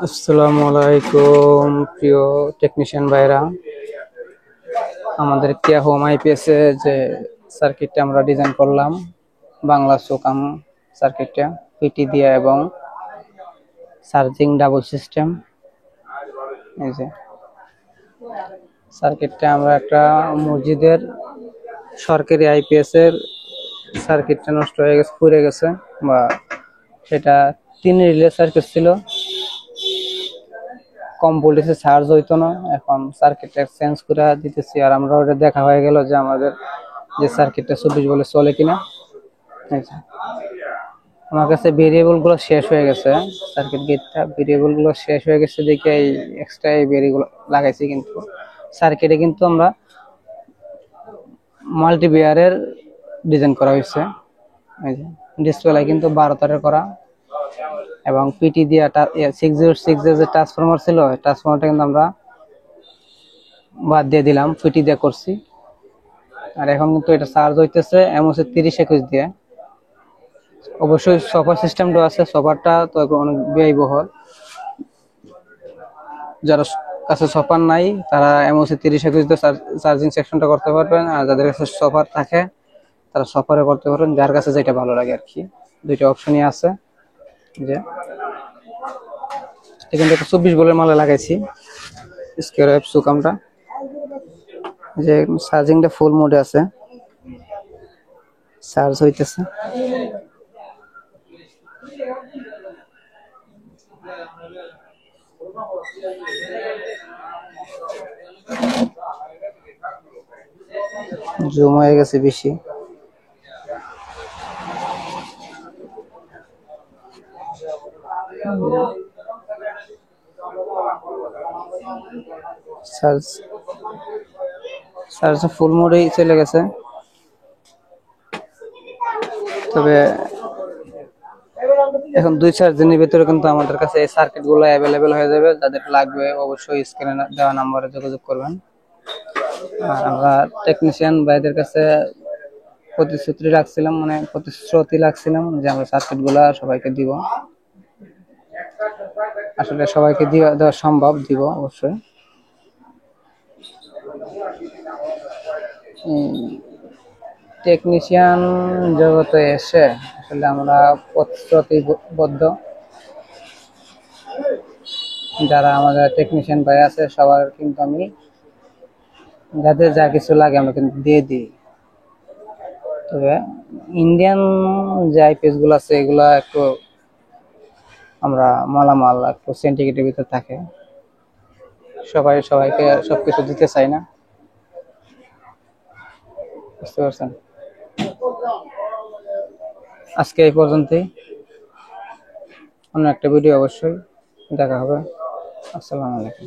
আসসালামু আলাইকুম প্রিয় টেকনিশিয়ান ভাইরা। আমাদের কিয়া হোম আইপিএস এ যে সার্কিটটা আমরা ডিজাইন করলাম, বাংলা সুকাম সার্কিটটা পিটি দিয়ে এবং চার্জিং ডাবল সিস্টেম। এই যে সার্কিটটা আমরা একটা মসজিদের সরকারি আইপিএস এর সার্কিটটা নষ্ট হয়ে গেছে, পুড়ে গেছে, বা সেটা 3 রিলে সার্কিট ছিল, কম ভোল্টেজে চার্জ হইতো না। এখন সার্কিটটা চেঞ্জ করে দিতেছি, আর আমরা ওটা দেখা হয়ে গেল যে আমাদের যে সার্কিটটা 24 ভোল্টে চলে কিনা। আমার কাছে ভেরিয়েবল গুলো শেষ হয়ে গেছে, সার্কিট গেটটা ভেরিয়েবল গুলো শেষ হয়ে গেছে দেখে এই এক্সট্রা এই ভেরিয়েবল লাগাইছি। কিন্তু সার্কিটে কিন্তু আমরা মাল্টি বিয়ারের ডিজাইন করা হয়েছে। এই যে ডিসপ্লে কিন্তু 12 তারের করা, এবং পিটি দিয়ে 606 যে ট্রান্সফরমার ছিল, ট্রান্সফরমারটা কিন্তু আমরা বাদ দিয়ে দিলাম, পিটি দিয়ে করছি। আর এখন কিন্তু এটা চার্জ হইতেছে এমওসি 3021 দিয়ে। অবশ্যই সফার সিস্টেমটা আছে, সফারটা তো অনেক ব্যয়বহুল। যারা কাছে সফার নাই তারা এমওসি 3021 দিয়ে চার্জিং সেকশনটা করতে পারবেন, আর যাদের কাছে সফার থাকে তারা সফারে করতে পারবেন, যার কাছে যেটা ভালো লাগে আর কি। দুইটা অপশনই আছে। যে এখানে একটা 24 ভোল্টের মালা লাগাইছি স্কয়ার ওয়েভ সুকামটা, যে চার্জিংটা ফুল মোডে আছে, চার্জ হইতেছে। জুম হয়ে গেছে বেশি। চার্জ ফুল মোডেই চলে গেছে। তবে এখন 2-4 দিনের ভিতরে কিন্তু আমাদের কাছে এই সার্কিট গুলো অ্যাভেলেবেল হয়ে যাবে। যাদের লাগবে অবশ্যই স্ক্রিনে দেওয়া নাম্বারে যোগাযোগ করবেন। আর আমরা টেকনিশিয়ান ভাইদের কাছে প্রতিশ্রুতি রাখছিলাম যে আমরা সার্কিট গুলা সবাইকে দিব। আসলে সবাইকে দেওয়া সম্ভব, দিব অবশ্যই। টেকনিশিয়ান জগতে এসে আসলে আমরা প্রতিশ্রুতিবদ্ধ। যারা আমাদের টেকনিশিয়ান ভাই আছে সবার কিন্তু আমি যাদের যা কিছু লাগে আমরা কিন্তু দিয়ে দিই। তবে ইন্ডিয়ান যে আইপিএস গুলো আছে এগুলা একটু আমরা মালামাল একটু সিন্ডিকেটের ভিতর থাকে, সবাইকে সবকিছু দিতে চাই না, বুঝতে পারছেন। আজকে এই পর্যন্তই, অন্য একটা ভিডিও অবশ্যই দেখা হবে। আসসালামু আলাইকুম।